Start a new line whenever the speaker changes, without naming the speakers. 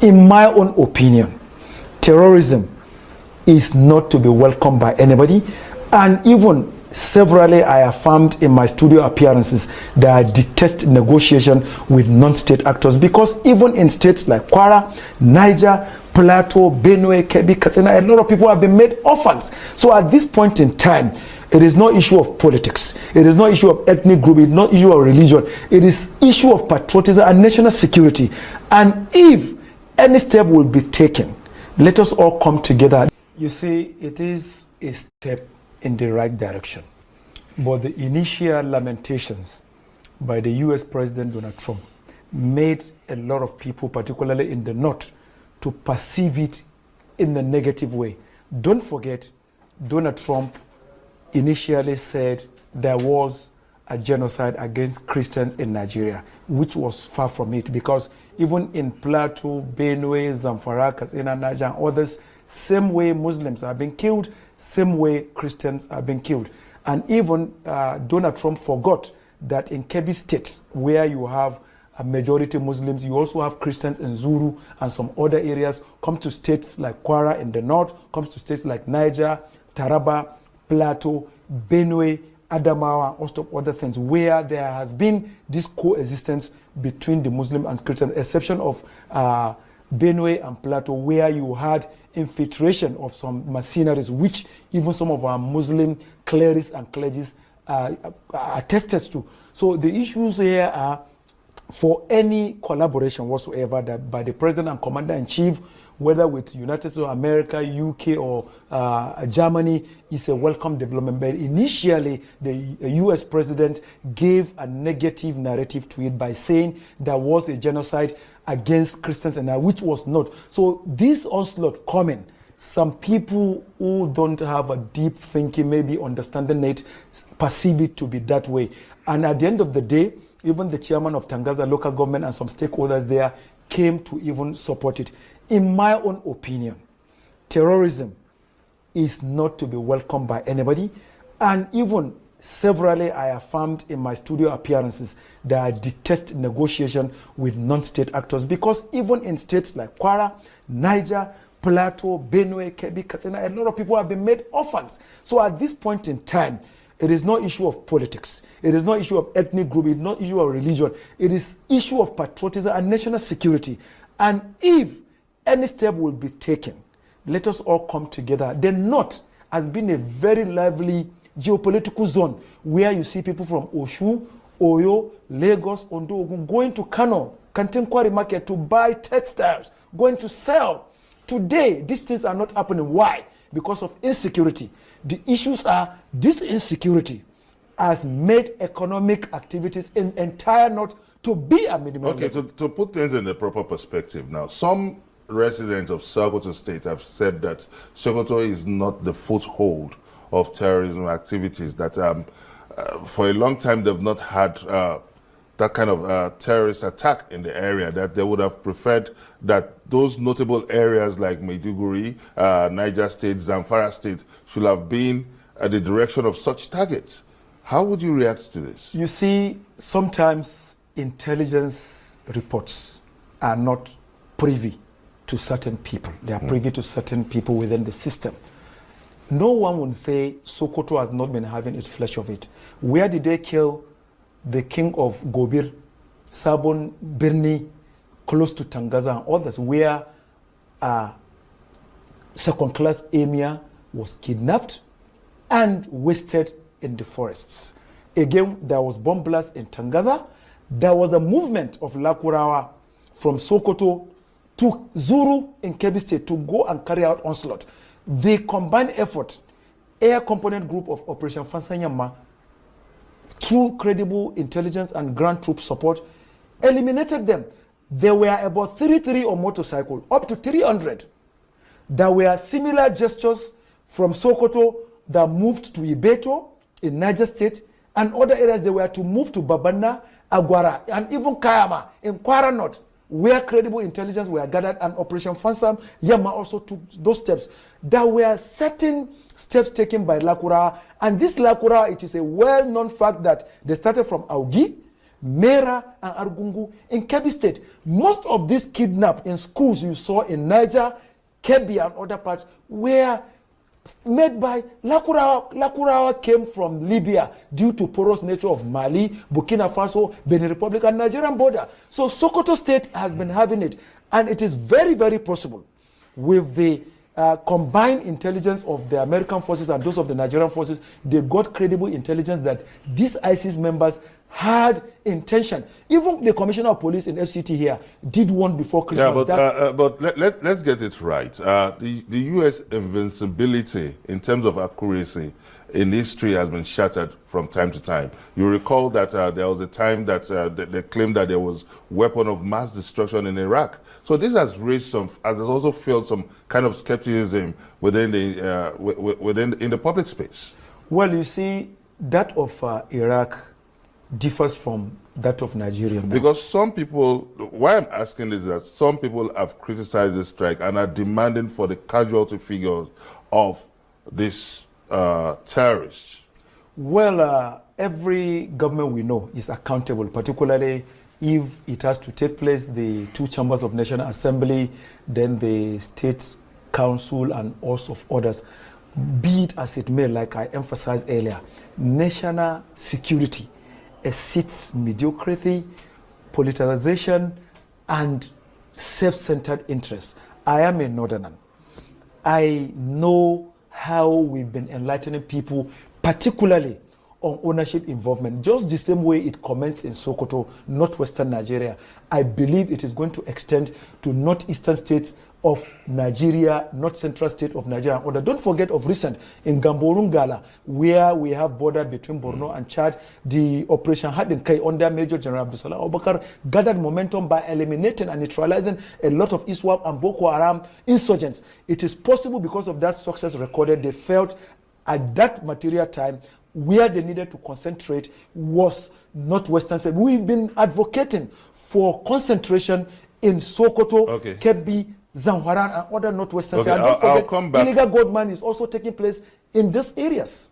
In my own opinion, terrorism is not to be welcomed by anybody, and even severally I affirmed in my studio appearances that I detest negotiation with non-state actors, because even in states like Kwara, Niger, Plateau, Benue, Kebbi, Katsina, a lot of people have been made orphans. So at this point in time, it is no issue of politics. It is no issue of ethnic group. It is not issue of religion. It is issue of patriotism and national security. And if any step will be taken, let us all come together. You see, it is a step in the right direction. But the initial lamentations by the US President Donald Trump made a lot of people, particularly in the North, to perceive it in a negative way. Don't forget, Donald Trump initially said there was a genocide against Christians in Nigeria, which was far from it, because even in Plateau, Benue, Zamfara, Katsina, Niger, and others, same way Muslims have been killed, same way Christians have been killed. And even Donald Trump forgot that in Kebbi State, where you have a majority Muslims, you also have Christians in Zuru and some other areas. Come to states like Kwara in the north, comes to states like Niger, Taraba, Plateau, Benue, Adamawa, and of other things, where there has been this coexistence between the Muslim and Christian, exception of Benue and Plateau, where you had infiltration of some mercenaries, which even some of our Muslim clerics and clergies attested to. So the issues here are, for any collaboration whatsoever that by the President and Commander-in-Chief, whether with United States of America, UK, or Germany, is a welcome development. But initially, the US President gave a negative narrative to it by saying there was a genocide against Christians, and which was not. So this onslaught coming, some people who don't have a deep thinking, maybe understanding it, perceive it to be that way. And at the end of the day, even the chairman of Tangaza local government and some stakeholders there came to even support it. In my own opinion, terrorism is not to be welcomed by anybody. And even severally I affirmed in my studio appearances that I detest negotiation with non-state actors, because even in states like Kwara, Niger, Plateau, Benue, Kebbi, Katsina, a lot of people have been made orphans. So at this point in time, it is no issue of politics. It is no issue of ethnic group. It is not issue of religion. It is issue of patriotism and national security. And if any step will be taken, let us all come together. The North has been a very lively geopolitical zone where you see people from Osun, Oyo, Lagos, Ondo, Ogun, going to Kano, Kantenkwari market to buy textiles, going to sell. Today, these things are not happening. Why? Because of insecurity. The issues are, this insecurity has made economic activities in entire North to be a minimum.
Okay, to put things in the proper perspective now, some residents of Sokoto State have said that Sokoto is not the foothold of terrorism activities, that for a long time they've not had that kind of terrorist attack in the area, that they would have preferred that those notable areas like Maiduguri, Niger State, Zamfara State should have been at the direction of such targets. How would you react to this?
You see, sometimes intelligence reports are not privy to certain people. They are privy to certain people within the system. No one would say Sokoto has not been having its flesh of it. Where did they kill the king of Gobir, Sabon Birni, close to Tangaza and others, where a second-class emir was kidnapped and wasted in the forests? Again, there was bomb blast in Tangaza. There was a movement of Lakurawa from Sokoto to Zuru in Kebbi State to go and carry out onslaught. The combined effort, Air Component Group of Operation Fansanyama, through credible intelligence and ground troop support, eliminated them. There were about 33 on motorcycle, up to 300. There were similar gestures from Sokoto that moved to Ibeto in Niger State, and other areas they were to move to Babana, Agwara, and even Kayama in Kwara North, where credible intelligence were gathered, and Operation Fansam Yama also took those steps. There were certain steps taken by Lakura, and this Lakura, it is a well-known fact that they started from Augi, Mera and Argungu in Kebbi State. Most of these kidnapped in schools you saw in Niger, Kebbi and other parts were made by Lakurawa. Lakurawa came from Libya due to porous nature of Mali, Burkina Faso, Benin Republic and Nigerian border. So Sokoto State has been having it, and it is very, very possible with the combined intelligence of the American forces and those of the Nigerian forces. They got credible intelligence that these ISIS members had intention. Even the commissioner of police in FCT here did one before Christmas.
Yeah, but let's get it right. The U.S. invincibility in terms of accuracy in history has been shattered from time to time. You recall that there was a time that they claimed that there was weapon of mass destruction in Iraq. So this has raised some, has also felt some kind of skepticism within the in the public space.
Well, you see, that of Iraq differs from that of Nigeria now.
Because some people, why I'm asking is that some people have criticized this strike and are demanding for the casualty figures of this terrorists.
Well, every government we know is accountable, particularly if it has to take place, the two chambers of National Assembly, then the State Council and also of others. Be it as it may, like I emphasized earlier, national security exceeds mediocrity, politicization, and self-centered interests. I am a northerner. I know how we've been enlightening people, particularly on ownership involvement, just the same way it commenced in Sokoto, northwestern Nigeria. I believe it is going to extend to northeastern states of Nigeria, north central state of Nigeria. Or don't forget of recent in Gamborungala, where we have border between Borno and Chad, the operation Hadinkai under Major General Abdulsalam Abubakar gathered momentum by eliminating and neutralizing a lot of ISWAP and Boko Haram insurgents. It is possible because of that success recorded, they felt at that material time where they needed to concentrate was northwestern state. We've been advocating for concentration in Sokoto, Kebbi, Zamfara and other northwestern states. And don't forget, illegal gold mining is also taking place in these areas.